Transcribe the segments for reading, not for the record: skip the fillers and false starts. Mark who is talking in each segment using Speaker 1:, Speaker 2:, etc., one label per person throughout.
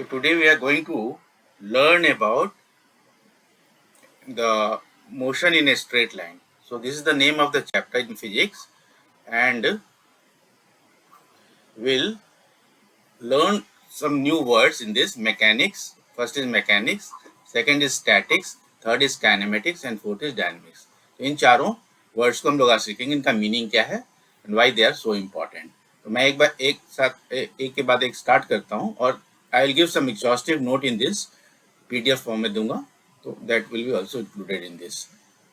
Speaker 1: So today we are going to learn about the motion in a straight line. So this is the name of the chapter in physics, and we'll learn some new words in this: mechanics. First is mechanics, second is statics, third is kinematics and fourth is dynamics. तो इन चारों words को हम लोग आज सीखेंगे, इनका meaning क्या है and why they are so important. तो मैं एक बार एक साथ एक के बाद एक स्टार्ट करता हूँ और I will give some exhaustive note in this PDF form में दूंगा, तो that will be also included in this.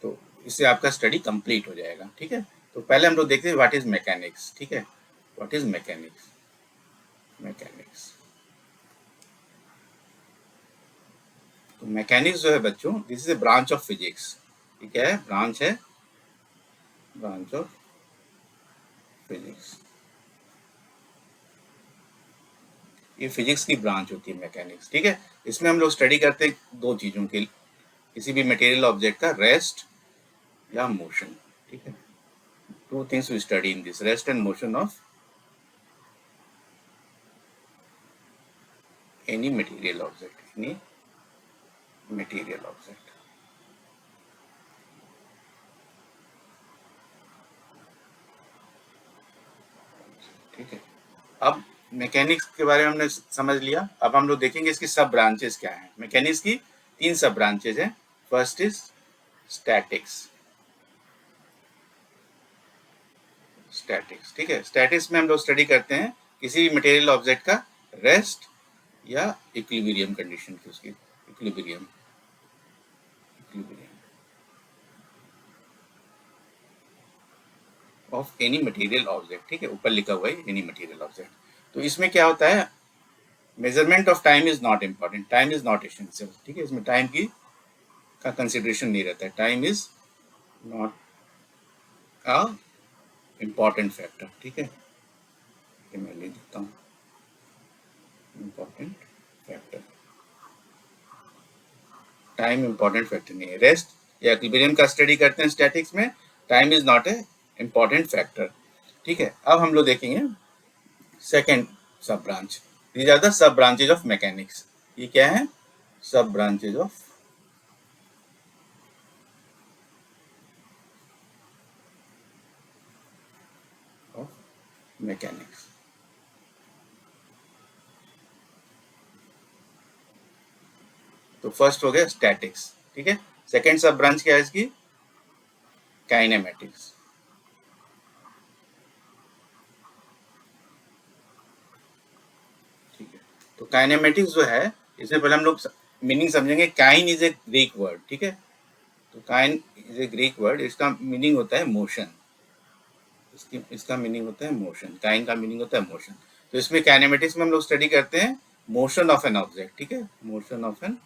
Speaker 1: तो इससे आपका स्टडी कंप्लीट हो जाएगा. ठीक है, तो पहले हम लोग देखते हैं व्हाट इज मैकेनिक्स. ठीक है, व्हाट इज मैकेनिक्स. मैकेनिक्स तो मैकेनिक्स जो है बच्चों, this is a branch of physics. ठीक है, ब्रांच है, ब्रांच ऑफ फिजिक्स. ये फिजिक्स की ब्रांच होती है मैकेनिक्स. ठीक है, इसमें हम लोग स्टडी करते हैं दो चीजों की, किसी भी मटेरियल ऑब्जेक्ट का रेस्ट या मोशन. ठीक है, two things we study in this, rest and motion of any material object. Any material object. ठीक है, अब मैकेनिक्स के बारे में हमने समझ लिया. अब हम लोग देखेंगे इसकी सब ब्रांचेस क्या हैं. मैकेनिक्स की तीन सब ब्रांचेस हैं. First is statics. स्टैटिक्स, ठीक है, स्टैटिक्स में हम लोग स्टडी करते हैं किसी भी मटेरियल ऑब्जेक्ट का रेस्ट या इक्विलिब्रियम कंडीशन की, उसकी equilibrium of any material object. ठीक है, ऊपर लिखा हुआ है एनी मटेरियल ऑब्जेक्ट. तो इसमें क्या होता है, measurement of time is not important, time is not essential. ठीक है, इसमें टाइम की का कंसिडरेशन नहीं रहता है. Time is not a important factor. ठीक है, ये मैं लिख देता हूँ, important factor. Time important factor नहीं है. रेस्ट या इक्विलिब्रियम का स्टडी करते हैं स्टैटिक्स में, time is not a important factor. ठीक है, अब हम लोग देखेंगे second sub branch. These are the sub branches of mechanics. ये क्या है, सब ब्रांचेज ऑफ मैकेनिक्स. तो फर्स्ट हो गया स्टैटिक्स. ठीक है, सेकेंड सब ब्रांच क्या है इसकी, काइनेमेटिक्स. ठीक है, तो काइनेमेटिक्स जो है, इससे पहले हम लोग मीनिंग समझेंगे. Kine is a Greek word. ठीक है, तो kine is a Greek word, इसका मीनिंग होता है मोशन. इसका मीनिंग होता है मोशन. काइन का मीनिंग होता है मोशन. तो इसमें काइनेमेटिक्स में हम लोग स्टडी करते हैं मोशन ऑफ एन ऑब्जेक्ट. ठीक है, मोशन ऑफ एन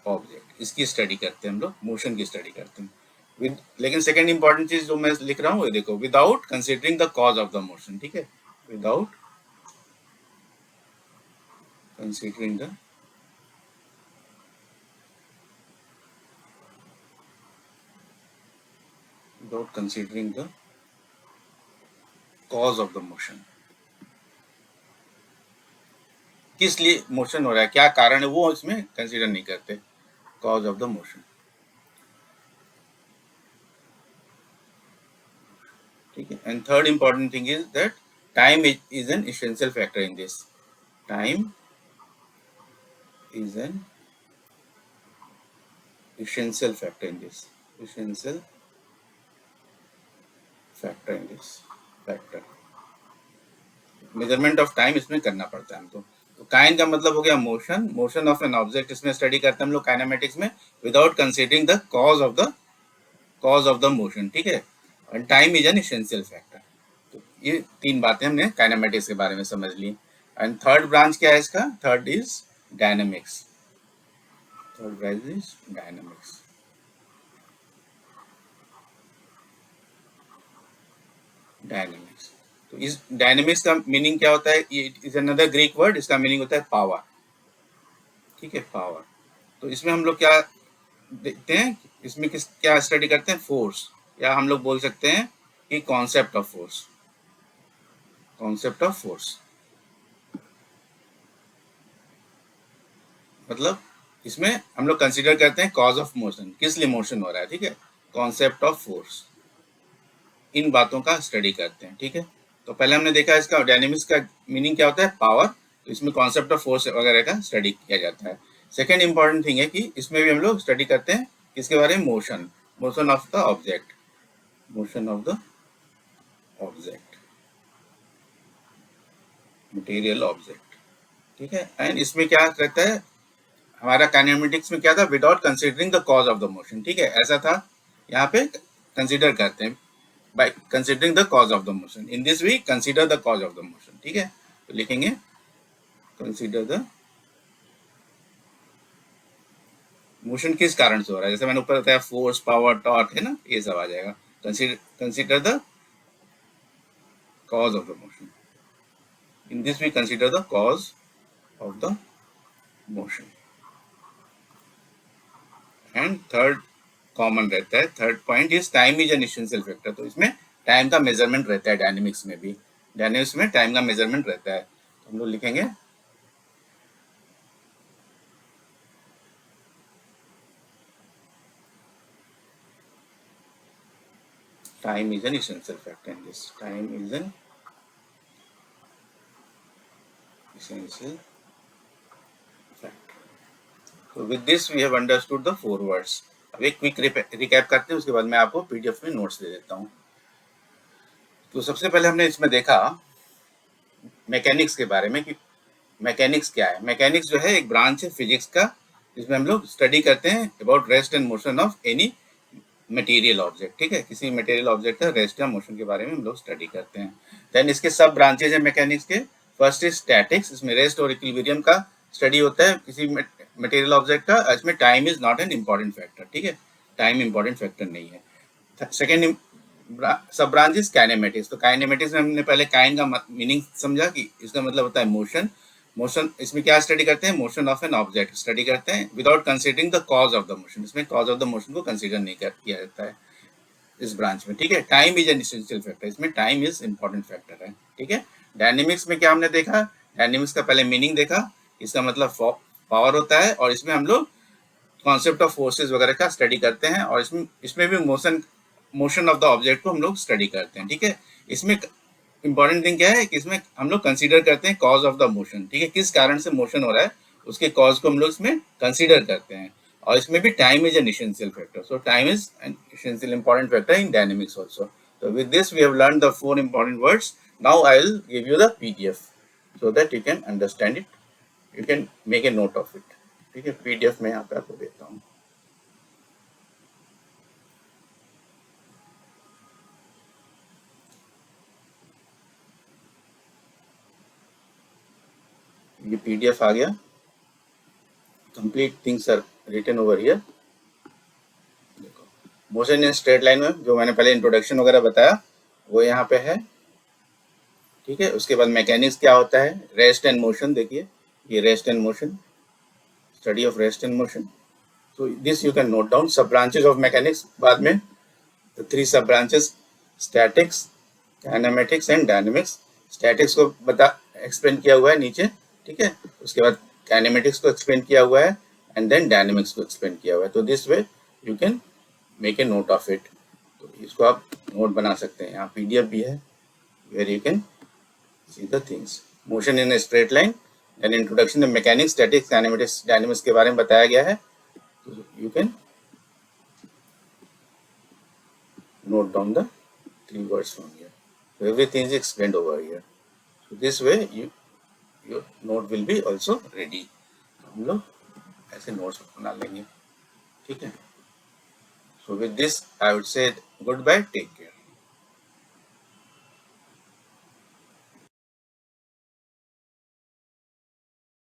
Speaker 1: ऑब्जेक्ट, इसकी स्टडी करते हैं हम लोग, मोशन की स्टडी करते हैं विद. लेकिन सेकंड इंपॉर्टेंट चीज जो मैं लिख रहा हूँ, ये देखो, without considering the cause of the motion. ठीक है, without considering the without considering the cause of the motion. किस लिए मोशन हो रहा है, क्या कारण है, वो इसमें कंसीडर नहीं करते. Cause of the motion. ठीक है, and third important thing is that time is an essential factor in this. Time is an essential factor in this. Essential factor in this factor. Measurement of time इसमें करना पड़ता है हमको. तो Kine का मतलब हो गया motion, motion of an object. इसमें स्टडी करते हैं हम लोग काइनेमेटिक्स में, without considering the cause of the motion. ठीक है, and time is an essential factor. तो ये तीन बातें हमने काइनेमेटिक्स के बारे में समझ ली. एंड थर्ड ब्रांच क्या है इसका, third is dynamics. Third branch is dynamics. Dynamics, तो इस डायनेमिक्स का मीनिंग क्या होता है, it is another Greek word. इसका मीनिंग होता है पावर. ठीक है, पावर. तो इसमें हम लोग क्या देखते हैं, इसमें क्या स्टडी करते हैं, फोर्स, या हम लोग बोल सकते हैं कि concept of force. Concept of force, मतलब इसमें हम लोग कंसीडर करते हैं कॉज ऑफ मोशन, किस लिए मोशन हो रहा है, ठीक है। कॉन्सेप्ट ऑफ फोर्स, इन बातों का स्टडी करते हैं, ठीक है। तो पहले हमने देखा इसका डायनेमिक्स का मीनिंग क्या होता है, पावर, तो इसमें कॉन्सेप्ट ऑफ फोर्स वगैरह का स्टडी किया जाता है। सेकेंड इंपॉर्टेंट थिंग है कि इसमें भी हम लोग स्टडी करते हैं किसके बारे में, motion, motion of the object, motion of the object, material object, ठीक है। एंड इसमें क्या रहता है, हमारा काइनेमेटिक्स में क्या था, without considering the cause of the motion, ठीक है, ऐसा था। यहाँ पे कंसिडर करते हैं by considering the cause of the motion, in this we consider the cause of the motion, ठीक है। तो लिखेंगे कंसिडर द मोशन किस कारण से हो रहा है, जैसे मैंने ऊपर बताया फोर्स, पावर, टॉर्क है ना, ये सब आ जाएगा। Consider the cause of the motion, in this we consider the cause of the motion. And third common रहता है, third point is time is an essential factor, तो इसमें टाइम का मेजरमेंट रहता है, डायनेमिक्स में भी, डायनेमिक्स में टाइम का मेजरमेंट रहता है। तो हम लोग लिखेंगे time is an essential factor in this, time is an essential factor. So with this we have understood the four words. अब एक क्विक रिकैप करते हैं, उसके बाद मैं आपको पीडीएफ में नोट्स दे देता हूँ। तो सबसे पहले हमने इसमें देखा मैकेनिक्स के बारे में कि मैकेनिक्स क्या है। मैकेनिक्स जो है एक ब्रांच है फिजिक्स का, जिसमें हम लोग स्टडी करते हैं about rest and motion of any material object, ठीक है, किसी मटेरियल ऑब्जेक्ट का रेस्ट या मोशन के बारे में हम लोग स्टडी करते हैं। देन इसके सब ब्रांचेज हैं मैकेनिक्स के। फर्स्ट इज स्टैटिक्स, इसमें रेस्ट और इक्विलिब्रियम का स्टडी होता है किसी मटेरियल ऑब्जेक्ट का। इसमें time is not an important factor, ठीक है, टाइम इम्पॉर्टेंट फैक्टर नहीं है। Second sub branch is kinematics, तो काइनेमेटिक्स में हमने पहले काइन का मीनिंग समझा कि इसका मतलब होता है मोशन। मोशन इसमें क्या स्टडी करते हैं, motion of an object study करते हैं without considering the cause of the motion, इसमें कॉज ऑफ द मोशन को कंसीडर नहीं किया जाता है इस ब्रांच में, ठीक है। Time is an essential factor, इसमें टाइम इज इंपॉर्टेंट फैक्टर है, ठीक है। डायनेमिक्स में क्या हमने देखा, डायनेमिक्स का पहले मीनिंग देखा, इसका मतलब पावर होता है, और इसमें हम लोग कॉन्सेप्ट ऑफ फोर्सेस वगैरह का स्टडी करते हैं, और इसमें भी मोशन ऑफ द ऑब्जेक्ट को हम लोग स्टडी करते हैं, ठीक है। इसमें इंपॉर्टेंट थिंग क्या है कि इसमें हम लोग कंसीडर करते हैं कॉज ऑफ द मोशन, ठीक है, किस कारण से मोशन हो रहा है उसके कॉज को हम लोग इसमें कंसीडर करते हैं। और इसमें भी time is an essential factor, so time is an essential important factor in dynamics also. So with this we have learned the four important words. Now I will give you the PDF so that you can understand it. You can make a note of it. ठीक है, PDF में यहाँ पे आपको देता हूँ। ये PDF आ गया, complete things are written over here. Motion in straight line में जो मैंने पहले इंट्रोडक्शन वगैरह बताया वो यहाँ पे है, ठीक है। उसके बाद मैकेनिक्स क्या होता है, रेस्ट एंड मोशन, देखिए ये rest and motion, study of rest and motion, तो this you can note down. Sub branches of mechanics बाद में, the three sub branches, statics, kinematics and dynamics. Statics को एक्सप्लेन किया हुआ है नीचे, ठीक है। उसके बाद काइनेमेटिक्स को एक्सप्लेन किया हुआ है, एंड देन डायनेमिक्स को एक्सप्लेन किया हुआ है। तो this way you can make a note of it, तो इसको आप नोट बना सकते हैं। यहाँ PDF भी है where you can see the things. Motion in a straight line, and introduction of mechanics, statics, kinematics, dynamics के बारे में बताया गया है, तो you can note down the three words from here. So everything is explained over here. So this way your note will be also ready. हम लोग ऐसे notes बना लेंगे, ठीक है। So with this I would say goodbye, take care.